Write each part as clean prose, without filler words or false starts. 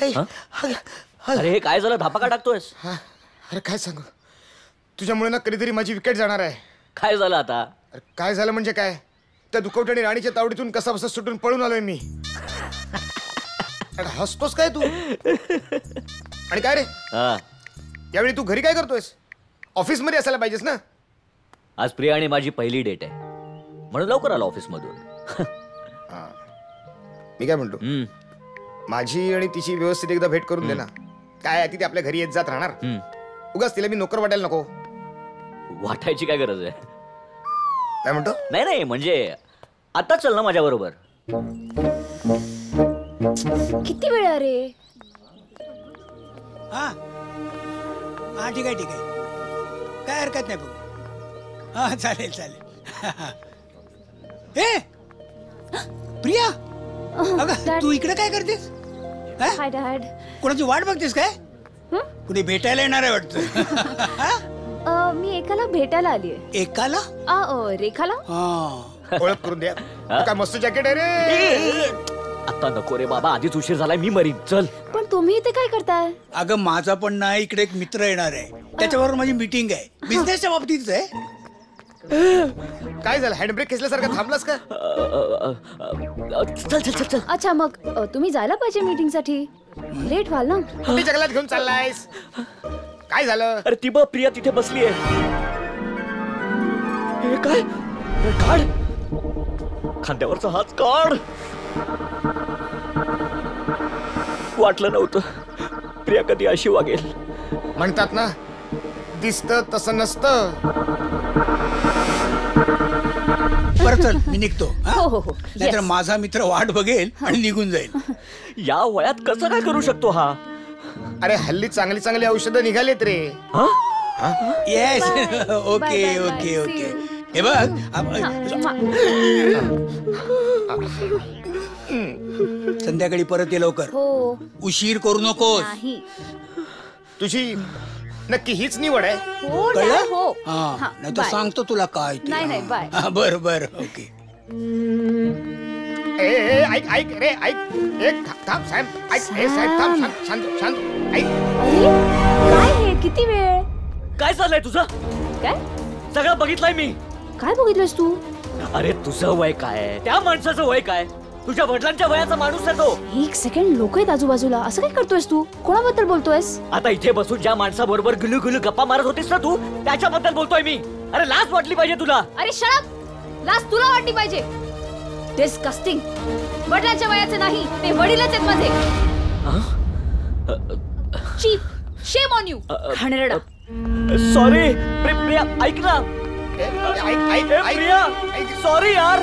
अरे हे काय झालं, धापा का टाकतोयस? अरे काय सांगू, तुझ्यामुळे ना कधीतरी माझी विकेट जाणार आहे. काय झालं आता? अरे काय झालं म्हणजे काय, त्या दुखवट्याने राणीच्या तावडीतून कसा बसा सुटून पळून आलोय मी. अरे हसतोस काय तू? आणि काय रे, यावेळी तू घरी काय करतोयस? ऑफिस मध्ये असायला पाहिजेस ना. आज प्रिया आणि माझी पहिली डेट आहे, म्हणून लवकर आलो ऑफिस मधून. मी काय म्हणतो, माझी आणि तिची व्यवस्थित एकदा भेट करून दे ना. काय आहे, ती आपल्या घरी येत जात राहणार. उगाच तिला मी नोकर वाटायला नको. वाटायची काय गरज आहे? काय म्हणतो? नाही नाही, म्हणजे आता चल ना माझ्या बरोबर. किती वेळ रे? हा हा ठीक आहे ठीक आहे, काय हरकत नाही बघू. हा चालेल चालेल. ए प्रिया, अगं तू इकडे काय करतेस? हाय डॅड. कोणाची वाट बघतेस काय? कुणी भेटायला येणार आहे वाटतं. मी एकाला भेटायला आलीये. एकाला? रेखाला. ओळख करून द्या. काय मस्त जॅकेट आहे रे. आता नको रे बाबा, आधीच उशीर झालाय, मी मरीन. चल. पण तुम्ही इथे काय करताय? अगं माझा पण ना इकडे एक मित्र येणार आहे, त्याच्याबरोबर माझी मीटिंग आहे, बिझनेसच्या बाबतीत आहे. काय झालं, हँडब्रेक खेचल्यासारखं थांबलास का? चल चल चल चल. अच्छा मग तुम्ही जायला पाहिजे मीटिंग साठी, लेट व्हाल ना. कुठे जंगलात घेऊन चाललायस? काय झालं? अरे ती बघ, प्रिया तिथे बसली आहे. हे काय, काढ खांद्यावरचा हात काढ. वाटलं नव्हतं प्रिया कधी अशी वागेल. म्हणतात ना, दिसतं तसं नसतं. बरं चल, मी निघतो. नाहीतर माझा मित्र वाट बघेल आणि निघून जाईल. या वयात कसं काय करू शकतो हा? अरे हल्ली चांगली चांगली औषधं निघालेत रे. येस. Okay okay okay. हे बघ, संध्याकाळी परत ये लवकर. उशीर करू नकोस. तुझी नक्की हीच निवड आहे? कळलं? नाही तर सांगतो तुला काय. नाही बाय. बर बर ओके. ऐक ऐक रे, ऐक. एक थांब साहेब, ऐक. साहेब थांब, शांत शांत ऐक. काय हे, किती वेळ? काय चाललंय तुझं? काय सगळं बघितलंय मी. काय बघितलंस तू? अरे तुझं वय काय, त्या माणसाचं वय काय? तुझ्या वडिलांच्या वयाचा माणूस आहे तो. एक सेकंड, लोक आहेत आजूबाजूला, असं काय करतोयस तू? कोणाबद्दल बोलतोयस? आता इथे बसून ज्या माणसाबरोबर गुलू गुलू गप्पा मारत होतीस ना तू, त्याच्याबद्दल बोलतोय मी. अरे लाज वाटली पाहिजे तुला. अरे शट अप. लाज तुला वाटली पाहिजे. डिस्गस्टिंग. वडिलांच्या वयाचे नाही, ते वडीलच आहेत माझे. चीप. Shame on you. घाणेरडा. सॉरी प्रिया, ऐक ना. प्रिया सॉरी यार,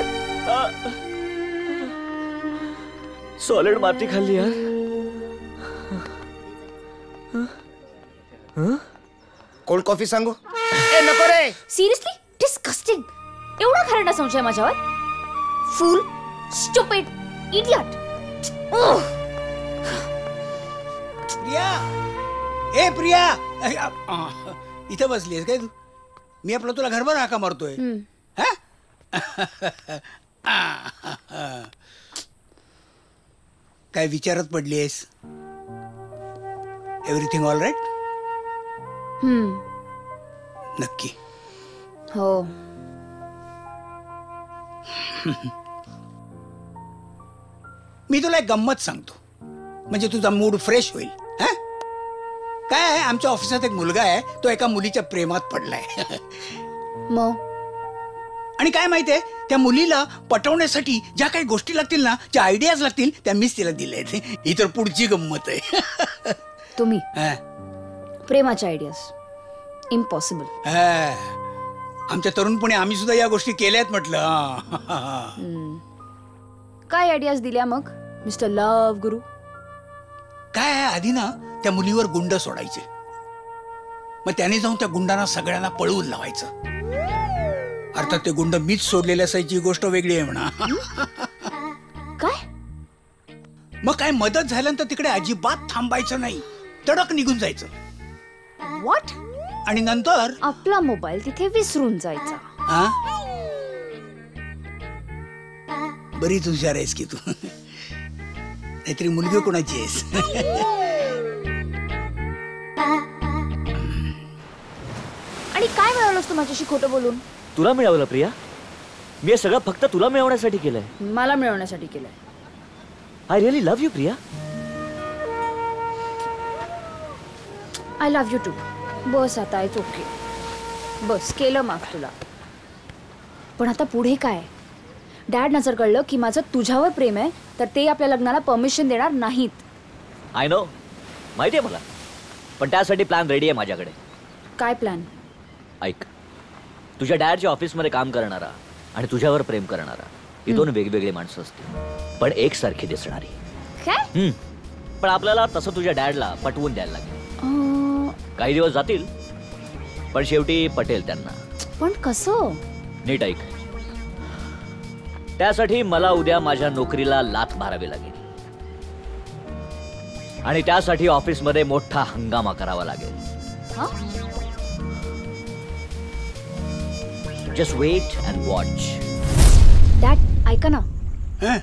सॉलिड माती खाल्ली यार. कोल्ड कॉफी सांगू? नको रे. Seriously disgusting. एवढा घाणेरडा संशय माझ्यावर? फूल, स्टुपिड, इडियट. प्रिया, ए प्रिया, इथं बसलीस काय तू? मी आपलं तुला घरभर हाका मारतोय. काय विचारत पडलीस? Everything all right? नक्की? हो. मी तुला एक गंमत सांगतो, म्हणजे तुझा मूड फ्रेश होईल. काय आहे, आमच्या ऑफिसात एक मुलगा आहे, तो एका मुलीच्या प्रेमात पडलाय. मग? आणि काय माहितीये, त्या मुलीला पटवण्यासाठी ज्या काही गोष्टी लागतील ना, ज्या आयडियाज लागतील, त्या मीच तिला दिल्या. ही तर पुढची गंमत आहे. तुम्ही प्रेमाच्या आयडियाज इम्पॉसिबल. आमच्या तरुणपणी आम्ही सुद्धा या गोष्टी केल्यात म्हटलं. काय आयडियाज दिल्या मग मिस्टर लव्ह गुरु? काय आहे, आधी ना त्या मुलीवर गुंड सोडायचे, मग त्याने जाऊन त्या गुंडांना सगळ्यांना पळवून लावायचं. अर्थात ते गुंड मीच सोडलेले असायची गोष्ट वेगळी आहे म्हणा. काय? मग काय, मदत झाल्यानंतर तिकडे अजिबात थांबायचं नाही, तडक निघून जायचं. व्हॉट? आणि नंतर आपला मोबाईल तिथे विसरून जायचा. बरीच हुशार आहेस की तू. नाहीतरी मुलगी कोणाची आहेस? आणि काय मिळवलंस तू माझ्याशी खोटं बोलून? तुला मिळवलं प्रिया? मी हे सगळं फक्त तुला मिळवण्यासाठी केलंय. मला मिळवण्यासाठी केलंय. I really love you Priya. I love you too. बस आता इट्स ओके. बस केलं माफ तुला. पण आता पुढे काय? डॅड नजर कळलं की माझं तुझ्यावर प्रेम आहे तर ते आपल्या लग्नाला परमिशन देणार नाहीत. आय नो, माहिती आहे मला. पण त्यासाठी प्लॅन रेडी आहे माझ्याकडे. काय प्लॅन? ऐक, तुझ्या डॅडच्या ऑफिसमध्ये काम करणारा आणि तुझ्यावर प्रेम करणारा ही दोन वेगवेगळी माणसं असतील, पण एकसारखी दिसणारी. काय? पण आपल्याला तसं तुझ्या डॅडला पटवून द्यायला लागेल. काही दिवस जातील, पण शेवटी पटेल त्यांना. पण कसं? नीट ऐक. त्यासाठी मला उद्या माझ्या नोकरीला लाथ मारावी लागेल आणि त्यासाठी ऑफिसमध्ये मोठा हंगामा करावा लागेल. Just wait and watch. Dad ऐका ना, हं?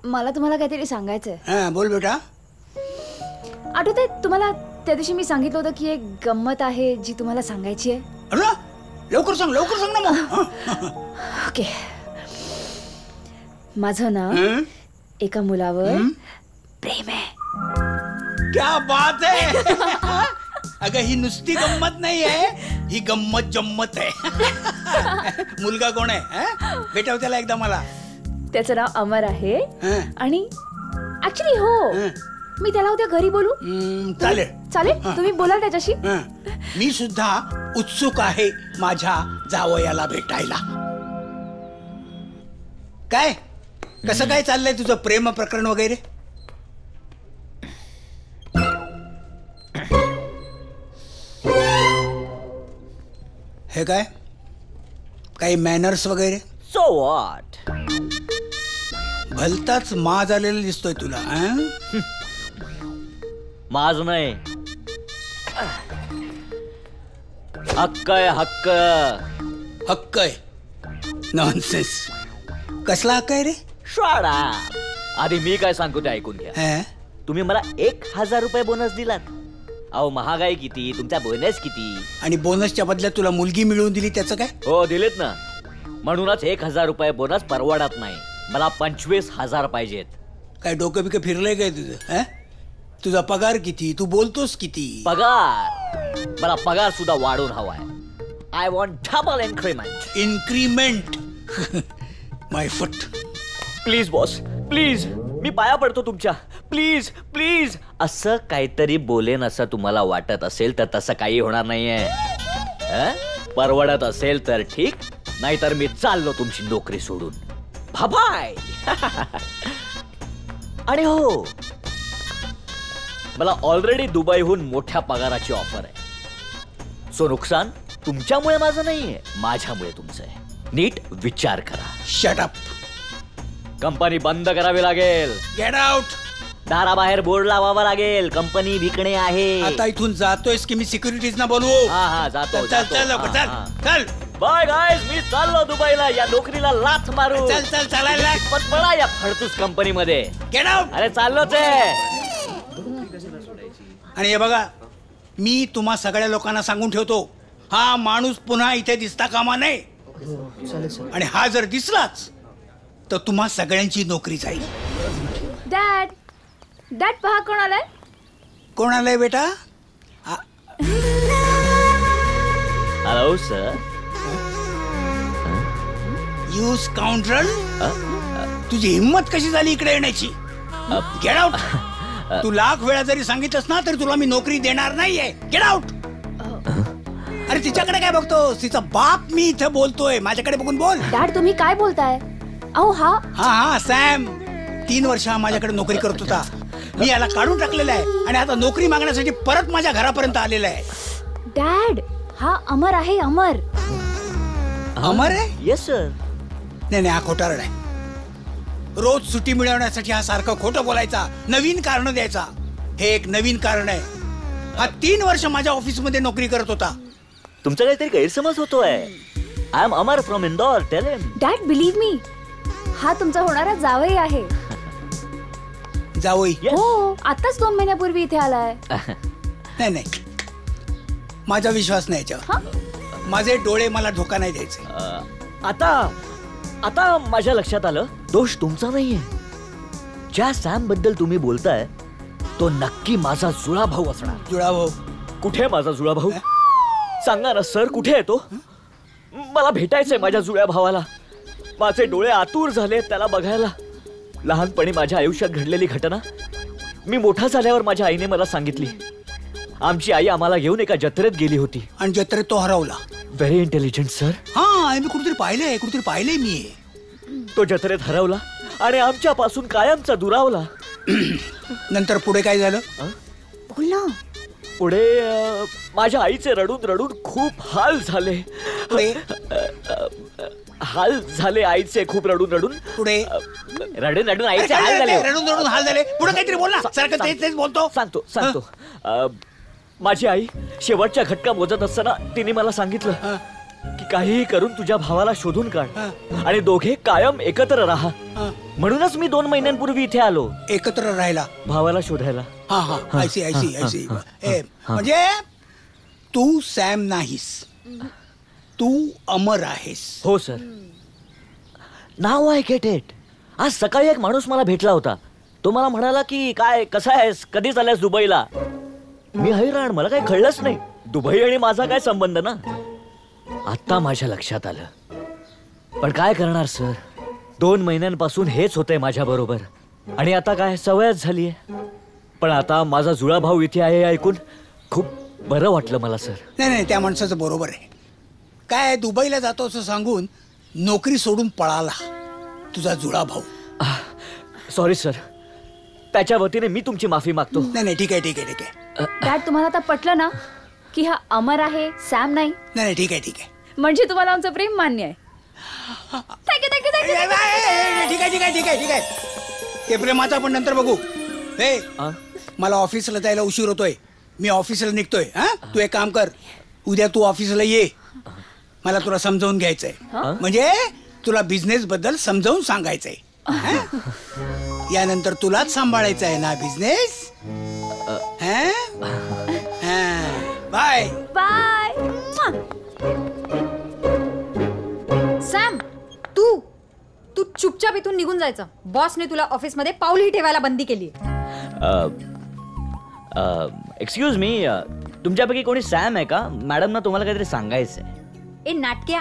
मला तुम्हाला काहीतरी सांगायचंय. हं, बोल बेटा. आठवतंय तुम्हाला त्या दिवशी मी सांगितलं होतं की एक गंमत आहे जी तुम्हाला सांगायची आहे. अरे लवकर सांग ना मग. ओके. माझं ना हं? एका मुलावर प्रेम आहे. क्या बात आहे. अगं ही नुसती गंमत नाही आहे, ही गंमत जम्मत आहे. मुलगा कोण आहे? हं? भेटाव त्याला एकदा मला. त्याचं नाव अमर आहे. हं. आणि ऍक्च्युली हो, हं. मी त्याला उद्या घरी बोलू? चालेल. चालेल. तुम्ही बोलाल त्याच्याशी? हं. मी सुद्धा उत्सुक आहे माझ्या जावयाला भेटायला. काय कसं काय चाललंय तुझं प्रेम प्रकरण वगैरे? हे काय काही मॅनर्स वगैरे? So what? भलताच माज आलेला दिसतोय तुला. हं? माझ नाही, हक्क आहे. हक्क. हक्क आहे? नॉनसेन्स. कसला हक्क आहे रे? Shut up. आधी मी काय सांगतो ते ऐकून घ्या. हं? तुम्ही मला 1,000 रुपये बोनस दिलात. अहो महागाई किती, तुमचा बोनस किती. आणि बोनसच्या बदल्यात तुला मुलगी मिळवून दिली त्याचं काय? हो दिलेत ना. म्हणूनच 1,000 रुपये बोनस परवडत नाही. मला 25,000 पाहिजेत. काय डोकं बिकं फिरलंय काय तुझं? हं? तुझा पगार किती? तू बोलतोस किती? पगार? मला पगार सुद्धा वाढून हवाय. I want double increment. Increment? My foot. Please boss, please. मी पाया पडतो तुमच्या. Please please. असं काहीतरी बोलेन असं तुम्हाला वाटत असेल तर तसं काही होणार नाहीये. परवडत असेल तर ठीक, नाहीतर मी चाललो तुमची नोकरी सोडून. बाय. आणि हो, मला ऑलरेडी दुबईहून मोठ्या पगाराची ऑफर आहे. सो नुकसान तुमच्यामुळे माझं नाहीये, माझ्यामुळे तुमचं आहे. नीट विचार करा. Shut up. कंपनी बंद करावी लागेल. Get out. दाराबाहेर बोर्ड लावावा लागेल, कंपनी विकणे आहे. आता इथून जातोयस की मी सिक्युरिटीज ना बोलवू? हा जातो. चल चल लवकर, चल चल. बाय गाइस, मी चाललो दुबईला. या नोकरीला लाथ मारू. चल चल चालायला. पण मला या फडतूस कंपनी मध्ये. Get out. अरे चाललोच आहे. आणि हे बघा, मी तुम्हा सगळ्या लोकांना सांगून ठेवतो, हा माणूस पुन्हा इथे दिसता कामा नये. आणि हा जर दिसलाच तर तुम्हा सगळ्यांची नोकरी जाईल. डॅड, डॅड पहा कोण आलाय. कोण आलंय बेटा? Hello sir. You scoundrel. तुझी हिम्मत कशी झाली इकडे येण्याची? Get out. तू लाख वेळा जरी सांगितलंस ना तरी तुला मी नोकरी देणार नाहीये. Get out. अरे तिच्याकडे काय बघतोस? तिचा बाप मी इथे बोलतोय, माझ्याकडे बघून बोल. डॅड तुम्ही काय बोलताय? अहो हा हा सॅम 3 वर्ष माझ्याकडे नोकरी करत होता. मी याला काढून टाकलेला आहे आणि आता नोकरी मागण्यासाठी परत माझ्या घरापर्यंत आलेला आहे. डॅड हा अमर आहे. अमर. अमर आहे? Yes sir. नाही हा खोटारड आहे. रोज सुट्टी मिळवण्यासाठी हा सारखं खोटं बोलायचा, नवीन कारण द्यायचा. हे एक नवीन कारण आहे. हा 3 वर्ष माझ्या ऑफिसमध्ये नोकरी करत होता. तुमचा काहीतरी गैरसमज होतोय. I am Amar from Indore. Tell him. Dad believe me, हा तुमचा होणारा जावई आहे. जावई Yes. हो आताच 2 महिन्यापूर्वी इथे आलाय. नाही नाही, माझा विश्वास नाही याच्यावर. माझे डोळे मला धोका नाही द्यायचे. आता माझ्या लक्षात आलं, दोष तुमचा नाहीये. ज्या सॅम बद्दल तुम्ही बोलताय तो नक्की माझा जुळा भाऊ असणार. जुळा भाऊ? कुठे आहे माझा जुळा भाऊ? सांगा ना सर, कुठे आहे तो? मला भेटायचंय माझ्या जुळ्या भावाला. माझे डोळे आतुर झाले त्याला बघायला. लहानपणी माझ्या आयुष्यात घडलेली घटना मी मोठा झाल्यावर माझ्या आईने मला सांगितली. आमची आई आम्हाला घेऊन एका जत्रेत गेली होती. आणि जत्रेत तो हरवला? Very intelligent sir. हा, मी कुठेतरी पाहिलंय मी. तो जत्रेत हरवला आणि आमच्यापासून कायमचा दुरावला. नंतर पुढे काय झालं? बोल ना. पुढे माझ्या आईचे रडून रडून खूप हाल झाले. पुढे? हाल झाले आईचे खूप रडून रडून. पुढे? रडून रडून आईचे हाल झाले. रडून हाल झाले. पुढे काहीतरी बोल ना. सारखं तेच बोलतो. सांगतो. माझी आई शेवटच्या घटका मोजत असताना तिने मला सांगितलं की काहीही करून तुझ्या भावाला शोधून काढ आणि दोघे कायम एकत्र राहा. म्हणूनच मी 2 महिन्यांपूर्वी इथे आलो. एकत्र राहायला? भावाला शोधायला. हा, आय सी. म्हणजे तू सॅम नाहीस, तू अमर आहेस. हो sir. Now I get it. आज सकाळी एक माणूस मला भेटला होता. तो मला म्हणाला की काय, कसा आहेस, कधी चाललास दुबईला? मी हैराण, मला काही कळलंच नाही. दुबई आणि माझा काय संबंध ना. आता माझ्या लक्षात आलं. पण काय करणार सर, 2 महिन्यांपासून हेच होतंय माझ्या बरोबर. आणि आता काय, सवयच झालीये. पण आता माझा जुळा भाऊ इथे आहे ऐकून खूप बरं वाटलं मला सर. नाही, त्या माणसाचं बरोबर आहे. काय दुबईला जातो असं सांगून नोकरी सोडून पळाला तुझा जुळा भाऊ. सॉरी सर, त्याच्या वतीने मी तुमची माफी मागतो. नाही, ठीक आहे. डॅड, तुम्हाला आता पटलं ना की हा अमर आहे, सॅम नाही? नाही, ठीक आहे. म्हणजे तुम्हाला आमचं प्रेम मान्य आहे. ठीक आहे. ते प्रेमाचा आपण नंतर बघू. हे, मला ऑफिसला जायला उशीर होतोय. मी ऑफिसला निघतोय. तू एक काम कर, उद्या तू ऑफिसला ये. मला तुला समजावून घ्यायचंय. म्हणजे तुला बिझनेस बद्दल समजावून सांगायचंय. यानंतर तुलाच सांभाळायचं आहे ना बिझनेस. Bye bye. सॅम, तू चुपचाप इथून निघून जायचं. बॉसने तुला ऑफिसमध्ये पाऊलही ठेवायला बंदी केली. एक्सक्यूज मी, तुमच्यापैकी कोणी सॅम आहे का? मॅडम ना तुम्हाला काहीतरी सांगायचंय. ए नाटक्या,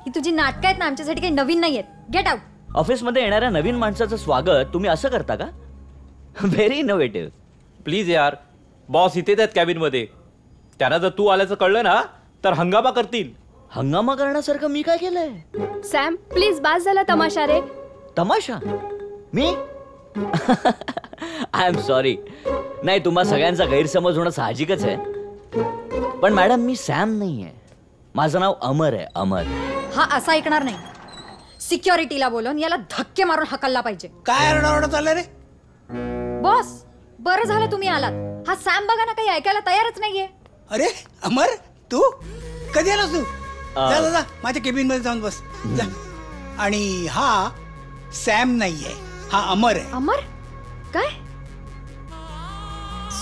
ही तुझी नाटकं आहेत ना, आमच्यासाठी काही नवीन नाही आहेत. Get out. ऑफिसमध्ये येणाऱ्या नवीन माणसाचं स्वागत तुम्ही असं करता का? Very innovative. प्लीज यार, बॉस इथेच आहेत कॅबिन मध्ये. त्यांना जर तू आल्याचं कळलं ना तर हंगामा करतील. हंगामा करण्यासारखं मी काय केलंय? सॅम प्लीज, बास झाला तमाशा रे. तमाशा? मी? I am sorry. नाही, तुम्हा सगळ्यांचा गैरसमज होणं साहजिकच आहे. पण मॅडम, मी सॅम नाहीये. माझं नाव अमर आहे, अमर. हा असा ऐकणार नाही. सिक्युरिटीला बोलून याला धक्के मारून हकलला पाहिजे. काय आरडाओरडा चाललाय रे? बॉस, बरं झालं तुम्ही आलात. हा सॅम बघा ना, काही ऐकायला तयारच नाहीये. अरे अमर, तू कधी आलास? तू जा माझ्या केबिन मध्ये जाऊन बस जा. आणि हा सॅम नाहीये, हा अमर आहे. अमर? काय?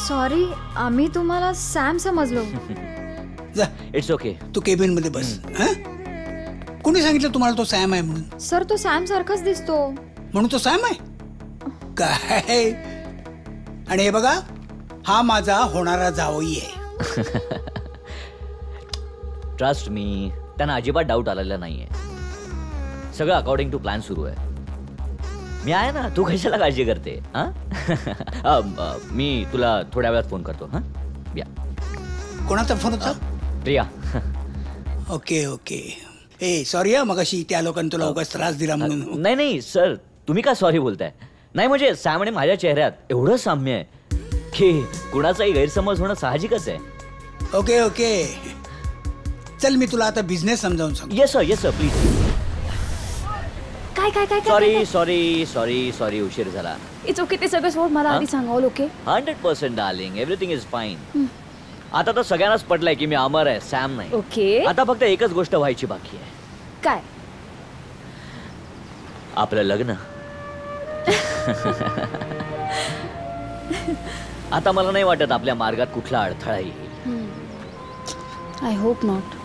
सॉरी, आम्ही तुम्हाला सॅम समजलो. जा, इट्स ओके. तू केबिन मध्ये बस. कोणी सांगितलं तुम्हाला तो सॅम आहे म्हणून? सर, तो सॅम सारखाच दिसतो. म्हणून तो सॅम आहे काय? आणि हे बघा, हा माझा होणारा जावई आहे. ट्रस्ट मी, त्यांना अजिबात डाऊट आलेला नाहीये. सगळं अकॉर्डिंग टू प्लॅन सुरू आहे. मी आहे ना, तू कशाला काळजी करते? मी तुला थोड्या वेळात फोन करतो. या. कोणाचा फोन होता? प्रिया. ओके. ए सॉरी मगाशी त्या लोकांनी तुला उगाच त्रास दिला म्हणून. नाही सर, तुम्ही का सॉरी बोलताय? नाही म्हणजे सॅम आणि माझ्या चेहऱ्यात एवढं साम्य आहे की कुणाचाही गैरसमज होणं साहजिकच आहे. ओके. चल, मी तुला आता बिझनेस समजावून सांग. Yes sir please. काय सॉरी उशीर झाला. It's okay. ते सगळं सोड, मला आधी सांगावं. Okay, 100% darling, everything is fine. आता तर सगळ्यांनाच पटलंय की मी अमर आहे, सॅम नाही. ओके. आता फक्त एकच गोष्ट व्हायची बाकी आहे. काय? आपलं लग्न. आता मला नाही वाटत आपल्या मार्गात कुठला अडथळा येईल. I hope not.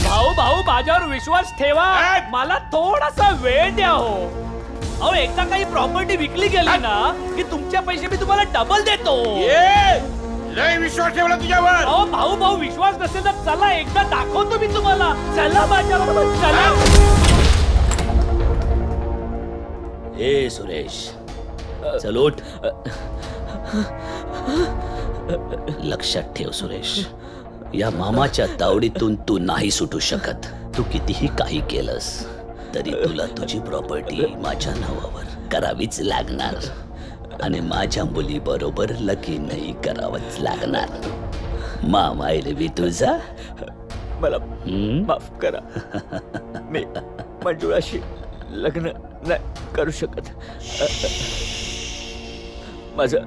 भाऊ भाऊ माझ्यावर विश्वास ठेवा. मला थोडासा वेळ द्या हो. अहो एकदा काही प्रॉपर्टी विकली गेली ना की तुमच्या पैसे मी तुम्हाला डबल देतो. लय विश्वास ठेवला तुझ्यावर. अहो भाऊ भाऊ विश्वास नसेल तर चला एकदा दाखवतो मी तुम्हाला. चला माझ्याबरोबर चला. ए सुरेश चल उठ. लक्षात ठेव सुरेश, या मामाच्या तावडीतून तू नाही सुटू शकत. तू कितीही काही केलंस तरी तुला तुझी प्रॉपर्टी माझ्या नावावर करावीच लागणार आणि माझ्या मुली बरोबर लगीनही करावंच लागणार. मामाईले बी तुझा. मला माफ करा. मी मंजुळाशी लग्न नाही करू शकत. माझं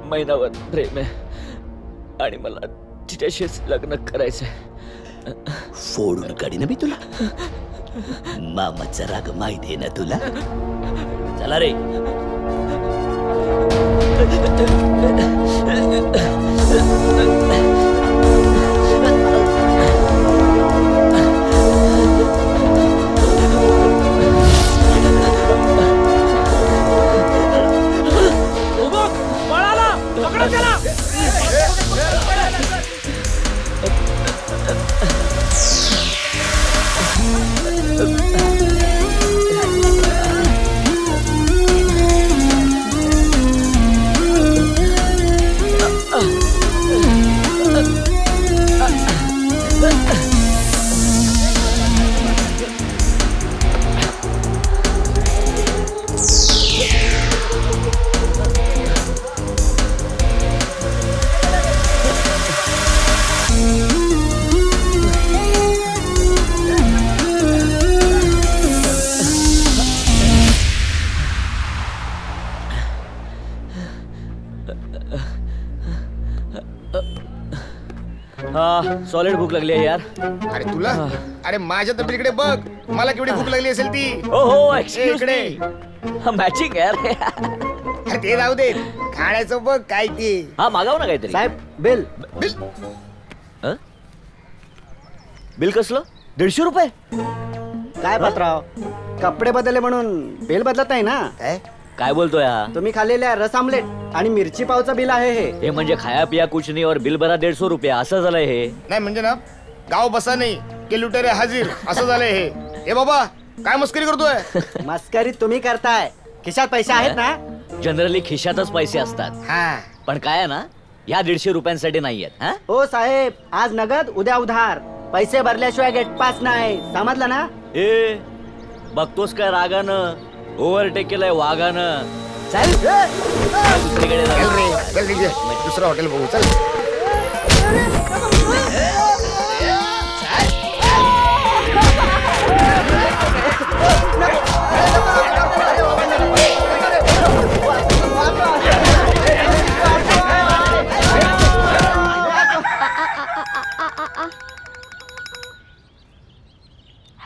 महिनावर प्रेम आहे आणि मला तिच्याशीच लग्न करायचंय. फोडून काढी ना मी तुला. मामाचा राग माहिती आहे ना तुला. चला रे. पळाला पकडा त्याला. सॉलिड भूक लागली आहे यार. अरे तुला, अरे माझ्या तब्येतीकडे बघ. मला केवढी भूक लागली असेल ती. हो हो एक्सक्यूज इकडे मॅचिंग यार. अरे ते जाऊ दे, खाण्याचं बघ काय ते. हा मागाव ना काहीतरी. साहेब बिल. बिल बिल कसलं? 150 रुपये. काय पत्राव, कपडे बदलले म्हणून बिल बदलत नाही ना. काय बोलतोय हा? तुम्ही खाल्लेल्या रस आमलेट आणि मिरची पावचं बिल आहे हे. हे म्हणजे खाया पिया कुछ नाही और बिल भरा 150 रुपये असं झालंय हे. नाही म्हणजे ना, गाव बसा नाही के लुटेरे हाजीर असं झालंय हे. ए बाबा काय मस्करी करतोय? मस्करी तुम्ही करताय. खिशात पैसे आहेत ना? जनरली खिशातच पैसे असतात. हा पण काय आहे ना, या 150 रुपयांसाठी नाहीयेत. हा हो साहेब, आज नगद उद्या उधार. पैसे भरल्याशिवाय गेट पास नाही, समजलं ना? ए बघतोस काय रागानं ओव्हरटेक केलंय वाघानं. चल दुसरीकडे चल जाऊ. रे, चल निघे. दुसरं हॉटेल बघू चल.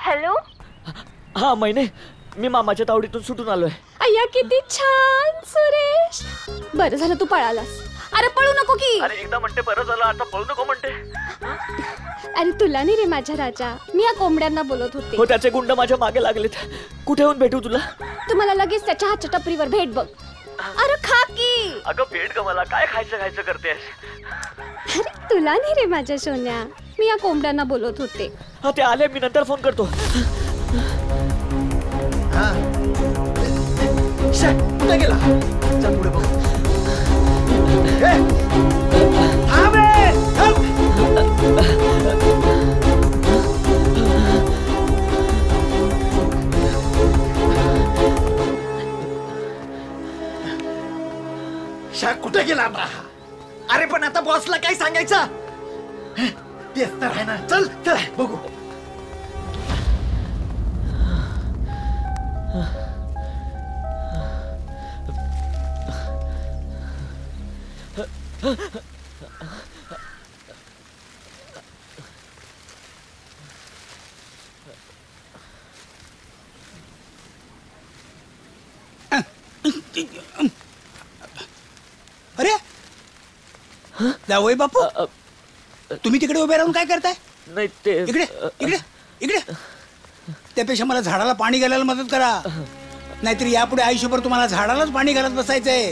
हॅलो. हा महिने मी मामाच्या तावडीतून सुटून आलोय. अय्या किती छान सुरेश. बरं झालं तू पळालास. अरे पळू नको की. अरे एकदा म्हणते बरं झालं, आता पळू नको म्हणते. अरे तुला नाही रे माझ्या राजा, मी या कोंबड्यांना बोलत होते. हो त्याचे गुंड माझ्या मागे लागलेत. कुठे येऊन भेटू तुला? तुम्हाला लगेच त्याच्या हातच्या टपरीवर भेट बघ. अरे खा की. अगं भेट ग मला. काय खायचं करतेस? अरे तुला नाही रे माझ्या सोन्या, मी या कोंबड्यांना बोलत होते. हा ते आले, मी नंतर फोन करतो. कुठे गेला? चल पुढे बघू. कुठे गेला आता? अरे पण आता बॉसला काय सांगायचं? तेच तर आहे ना. चल चल बघू. अरे जावई बापू, तुम्ही तिकडे उभे राहून काय करताय? नाही ते इकडे इकडे इकडे. त्यापेक्षा मला झाडाला पाणी घालायला मदत करा, नाहीतर यापुढे आयुष्यभर तुम्हाला झाडालाच पाणी घालत बसायचंय.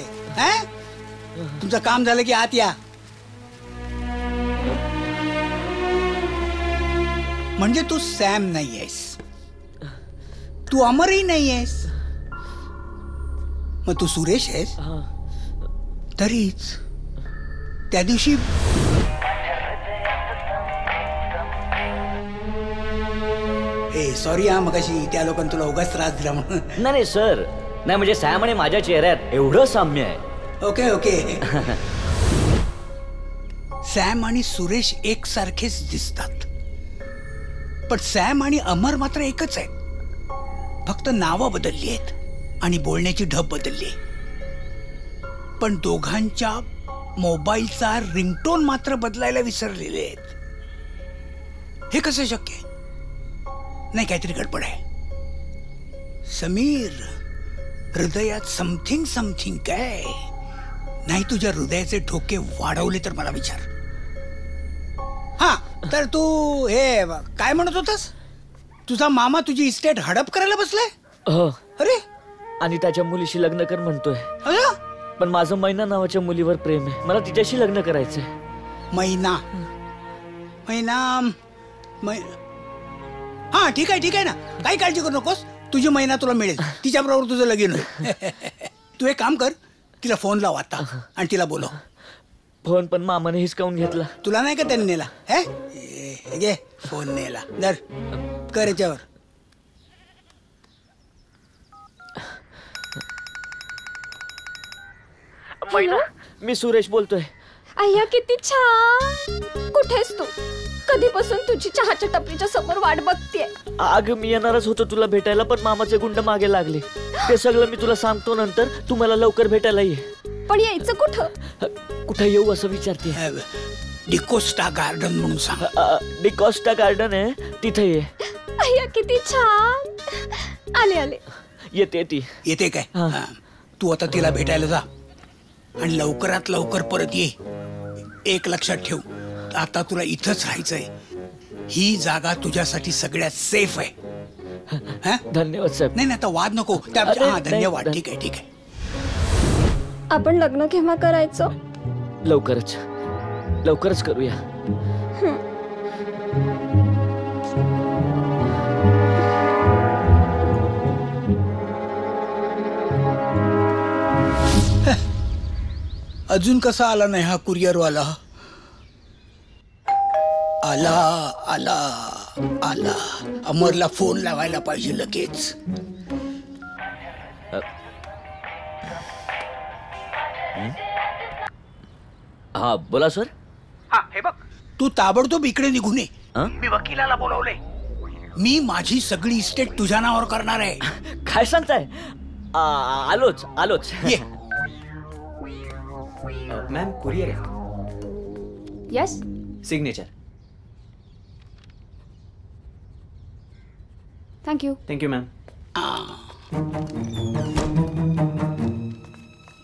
तुमचं काम झालं की आत या. म्हणजे तू सॅम नाही आहेस, तू अमरही नाही आहेस, मग तू सुरेश आहेस. तरीच त्या दिवशी सॉरी हा, मगाशी त्या लोकांनी तुला उगाच त्रास दिला म्हणून. नाही सर, नाही म्हणजे सॅम आणि माझ्या चेहऱ्यात एवढं साम्य आहे. Okay okay. सॅम आणि सुरेश एकसारखेच दिसतात, पण सॅम आणि अमर मात्र एकच आहेत. फक्त नावं बदलली आहेत आणि बोलण्याची ढब बदलली, पण दोघांच्या मोबाईलचा रिंगटोन मात्र बदलायला विसरलेले आहेत. हे कसं शक्य आहे? नाही, काहीतरी गडबड आहे. समीर, हृदयात समथिंग समथिंग काय? नाही तुझ्या हृदयाचे ठोके वाढवले तर मला विचार. हा, तर तू हे काय म्हणत होतास? तुझा मामा तुझी इस्टेट हडप करायला बसलाय? अरे, आणि त्याच्या मुलीशी लग्न कर म्हणतोय. पण माझं मैना नावाच्या मुलीवर प्रेम आहे, मला तिच्याशी लग्न करायचंय. मैना मैना हा, ठीक आहे ना, काही काळजी करू नकोस. तुझी मैना तुला मिळेल, तिच्याबरोबर तुझं लगीन होईल. तू एक काम कर, तिला फोन लाव आता आणि तिला बोलव. फोन पण मामाने हिसकावून घेतला. तुला नाही का त्यांनी नेला? हे घे फोन, नेला. दर कर याच्यावर. मैना, मी सुरेश बोलतोय. अय्या किती छान. कुठेस तू? कधीपासून तुझी चहाच्या टपरीच्या समोर वाट बघतेय. अग मी येणारच होतो तुला भेटायला, पण मामाचे गुंड मागे लागले. ते सगळं मी तुला सांगतो नंतर. तू मला लवकर भेटायला ये. पण यायचं कुठं? कुठं येऊ असं विचारते? डिकोस्टा गार्डन म्हणून सांग. डिकोस्टा गार्डन आहे, तिथे ये. अय्या किती छान. आले. येते ती. येते काय? तू आता तिला भेटायला जा आणि लवकरात लवकर परत ये. एक लक्षात ठेव, आता तुला इथंच राहायचंय. ही जागा तुझ्यासाठी सगळ्यात सेफ आहे. धन्यवाद साहेब. नाही आता वाद नको. धन्यवाद. ठीक आहे. आपण लग्न केव्हा करायचं? लवकरच करूया. अजून कसा आला नाही हा कुरिअरवाला? आला. अमरला फोन लावायला पाहिजे लगेच. हा बोला सर. हे बघ, तू ताबडतोब इकडे निघून ये. मी वकिलाला बोलवलंय. मी माझी सगळी इस्टेट तुझ्या नावावर करणार आहे. काय सांगताय? आलोच. ये. मॅम, कुरिअर आहे. यस. सिग्नेचर. Thank you ma'am.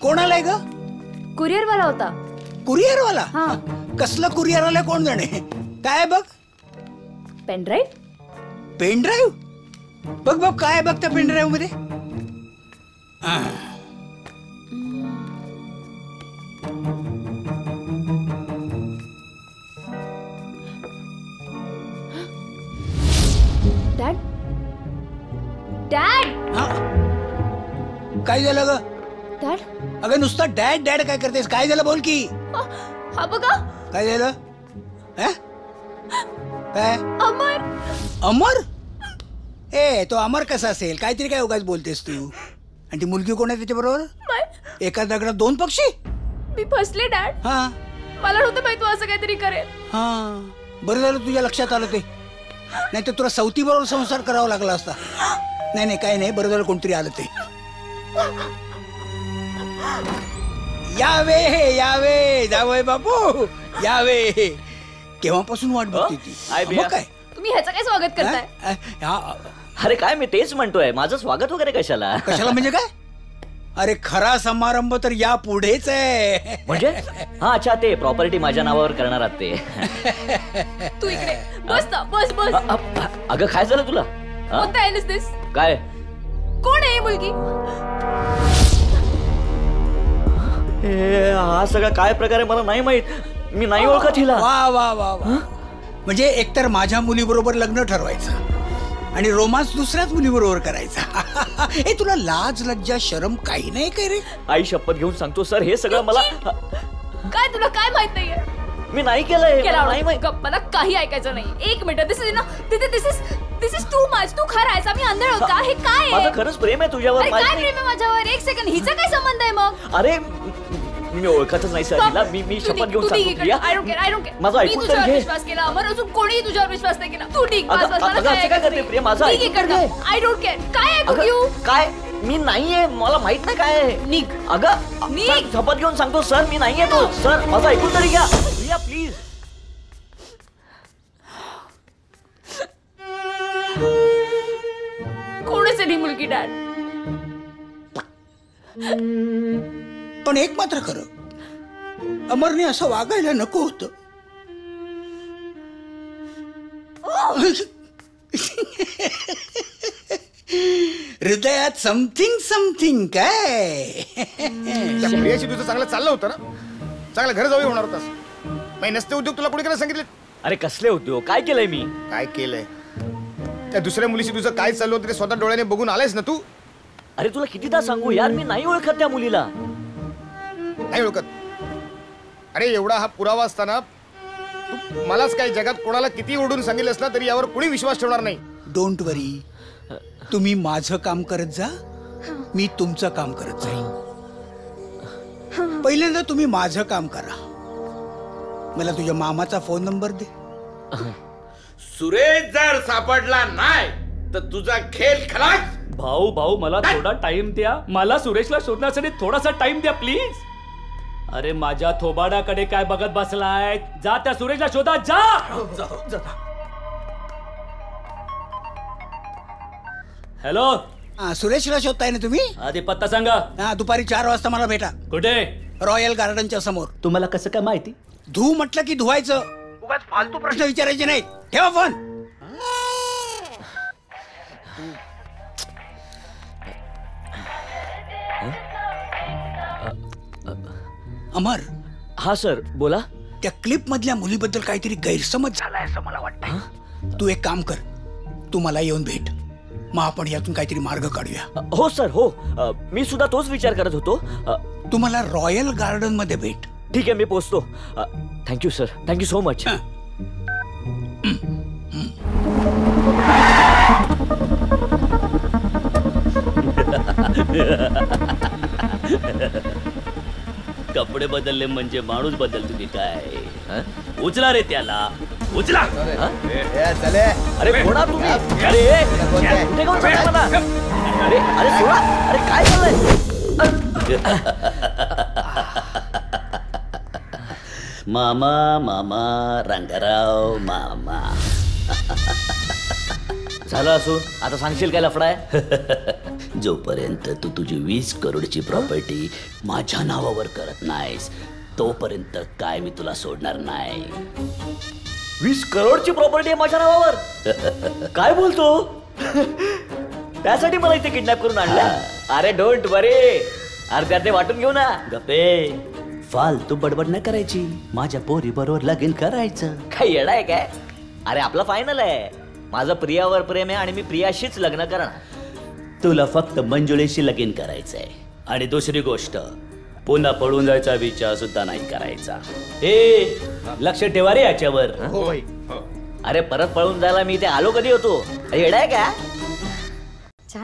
कोण आलाय ग? कुरिअर वाला होता. कुरिअर वाला? हा. कसला कुरिअर आलाय कोण जाणे? काय बघ? पेनड्राईव्ह. पेनड्राईव्ह? बघ काय बघ त्या पेनड्राईव्ह मध्ये. डॅड. काय झालं ग? डॅड. अगं नुसतं डॅड काय करतेस? काय झालं बोल की. हा बघा. काय झालं? काय? अमर? तो अमर कसा असेल? काहीतरी काय उगाच बोलतेस तू. आणि ती मुलगी कोण आहे त्याच्या बरोबर? एका दगडात दोन पक्षी. मी फसले डॅड. हा, मला नव्हतं माहित तू असं काहीतरी करेल. हा, बरं झालं तुझ्या लक्षात आलं ते. नाही तर तुला सवती बरोबर संसार करावा लागला असता. नाही काही नाही, बरं झालं कोणतरी आलं ते. यावे जावई बापू, यावे. केव्हापासून वाट बघते ती. मग काय तुम्ही ह्याचं काय स्वागत करताय? अरे काय, मी तेच म्हणतोय, माझं स्वागत वगैरे कशाला म्हणजे काय? अरे खरा समारंभ तर या पुढेच आहे. म्हणजे हा अच्छा ते प्रॉपर्टी माझ्या नावावर करणार आहात ते. तू इकडे बस ना, बस बस. अगं काय झालं तुला? हा? What the hell is this? काय? कोण आहे ही मुलगी? हा सगळा काय प्रकार आहे मला नाही माहित. मी नाही ओळखत हिला. वा वा वा वा. म्हणजे एकतर माझ्या मुलीबरोबर लग्न ठरवायचं आणि रोमांस दुसऱ्याच मुलीबरोबर करायचा. हे तुला लाज लज्जा शरम काही नाही काय रे? आई शपथ घेऊन सांगतो सर हे सगळं मला काय तुला काय माहित नाहीये? मी नाही केलंय. नाही माहित. मला काही ऐकायचं नाही. एक minute. This is too much. तू खरं आहेस आम्ही आंधळ आहोत का? हे काय आहे? माझं खरंच प्रेम आहे तुझ्यावर. काय प्रेम आहे माझ्यावर? एक सेकंड. हिचा काय संबंध आहे मग? अरे मी ओळखतच नाही सर हिला. मी शपथ घेऊन सांगतो. I don't care. माझं मी ऐकून तर तुझ्यावर घे. विश्वास केला. अमर अजून कोणीही तुझ्यावर विश्वास नाही केला. तू ठीक. असं काय करते प्रिया? माझं ऐकून घे. I don't care. काय ऐकू घेऊ? काय मी नाहीये. मला माहित नाही काय आहे. निघ. अगं शपथ घेऊन सांगतो सर मी नाहीये तो. सर माझं ऐकून तरी घ्या प्रिया प्लीज. कोणच आहे मुलगी डॅड? पण एक मात्र खरं, अमरने असं वागायला नको होतं. हृदयात समथिंग समथिंग काय. त्या प्रियाशी तुझं चांगलं चाललं होतं ना. चांगलं घर जाऊ होणार होतास. मग नसते उद्योग तुला पुढे करायला सांगितले? अरे कसले उद्योग? काय केलंय मी? काय केलंय? त्या दुसऱ्या मुलीशी तुझं काय चाललं होतं ते स्वतः डोळ्याने बघून आलायस ना तू. अरे तुला कितीदा सांगू यार मी नाही ओळखत त्या मुलीला. नाही ओळखत? अरे एवढा हा पुरावा असताना तू मलाच काय जगात कोणाला किती ओढून सांगितलंस ना तरी यावर कोणी विश्वास ठेवणार नाही. डोंट वरी. तुम्ही माझं काम करत जा, मी तुमचं काम करत जाईन. पहिल्यांदा तुम्ही माझं काम करा. मला तुझ्या मामाचा फोन नंबर दे. सुरेश जर सापडला नाही तर तुझा खेळ खलास. भाऊ मला थोडा टाइम द्या. मला सुरेशला शोधण्यासाठी थोडासा टाइम द्या प्लीज. अरे माझ्या थोबाडाकडे काय बघत बसलाय? जा त्या सुरेशला शोधा जा. हॅलो सुरेशला शोधताय ना तुम्ही? आधी पत्ता सांगा. दुपारी 4 वाजता मला भेटा. कुठे? रॉयल गार्डनच्या समोर. तुम्हाला कसं काय माहिती? धू म्हटलं की धुवायचं. उगाच फालतू प्रश्न विचारायचे नाही. ठेवा फोन. अमर. हा सर बोला. त्या क्लिप मधल्या मुलीबद्दल काहीतरी गैरसमज झालाय असं मला वाटतं. तू एक काम कर, तू मला येऊन भेट. मग आपण यातून काहीतरी मार्ग काढूया. हो सर हो. मी सुद्धा तोच विचार करत होतो. तू मला रॉयल गार्डन मध्ये भेट. ठीक आहे मी पोचतो. Thank you sir. Thank you so much. कपडे बदलले म्हणजे माणूस बदलतो की काय? उचला रे त्याला. उचला. अरे कोणा तुम्ही? अरे कुठे घेऊन चाललाय मला? अरे अरे सोडा. अरे काय चाललंय? मामा मामा रंगाराव मामा. झालं असून आता सांगशील काय लफडा आहे? जोपर्यंत तू तुझी 20 करोडची प्रॉपर्टी माझ्या नावावर करत नाहीस तोपर्यंत काय मी तुला सोडणार नाही. 20 करोडची प्रॉपर्टी आहे माझ्या नावावर? काय बोलतो? त्यासाठी मला इथे किडनॅप करून आणलं? अरे डोंट वरी. अर्ध्यात वाटून घेऊ ना. गप्पे. फालतू बडबड नाही करायची. माझ्या पोरी बरोबर लगीन करायचं. काय येडा आहे काय? अरे आपलं फायनल आहे. माझं प्रियावर प्रेम आहे आणि मी प्रियाशीच लग्न करणार. तुला फक्त मंजुळेशी लगीन करायचंय. आणि दुसरी गोष्ट पुन्हा पळून जायचा विचार सुद्धा नाही करायचा. हे लक्ष ठेवा रे याच्यावर. अरे परत पळून जायला मी इथे आलो कधी होतो? येडा आहे का?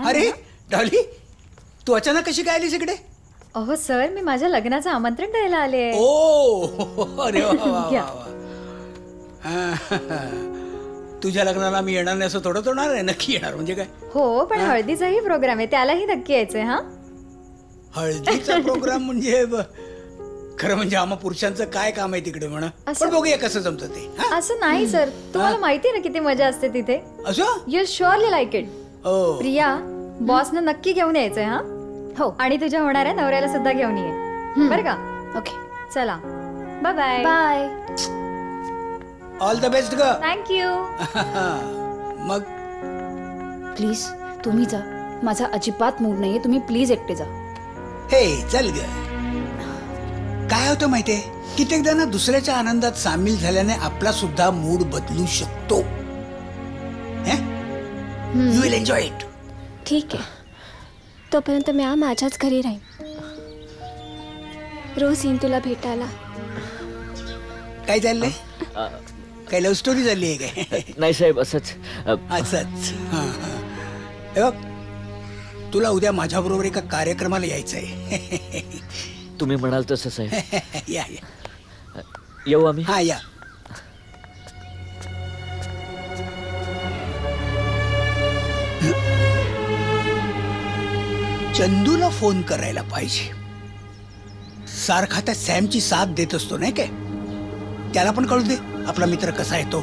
अरे डॉली, तू अचानक कशी काय आलीस इकडे? अहो सर, मी माझ्या लग्नाचं आमंत्रण द्यायला आले. ओ अरे वा. तुझ्या लग्नाला मी येणार नाही असं थोडं होणार आहे? नक्की येणार. म्हणजे काय? हो पण हळदीचाही प्रोग्राम आहे, त्यालाही नक्की यायचंय. हा हळदीचा प्रोग्राम म्हणजे खरं म्हणजे आम्हा पुरुषांचं काय काम आहे तिकडे म्हणा. पण बघूया कसं जमतं ते. असं नाही सर, तुम्हाला माहिती ना किती मजा असते तिथे. असं? You surely like it. Priya, बॉसनं नक्की घेऊन यायचंय. हा हो. आणि तुझ्या होणाऱ्या नवऱ्याला सुद्धा घेऊन ये बरं का? ओके. चला bye bye. Bye. All the best ग. थँक्यू. मग प्लीज तुम्ही जा. माझा अजिबात मूड नाहीये. तुम्ही प्लीज एकटे जा. हे चल ग. काय होतं माहितीये, कित्येकदा ना दुसऱ्याच्या आनंदात सामील झाल्याने आपला सुद्धा मूड बदलू शकतो. You will enjoy it. ठीक आहे. तोपर्यंत मी माझ्याच घरी राहीन. रोज येईन तुला भेटायला. काय चाललंय? काय लव्ह स्टोरी झाली आहे काय? नाही साहेब, असंच. असंच. हे बघ, तुला उद्या माझ्या बरोबर एका कार्यक्रमाला यायचंय. तुम्ही म्हणाल तसं साहेब. या येऊ आम्ही. हा या. चंदूला फोन करायला पाहिजे. सारखा त्या सॅमची साथ देत असतो नाही काय? त्याला पण कळू दे आपला मित्र कसा आहे तो.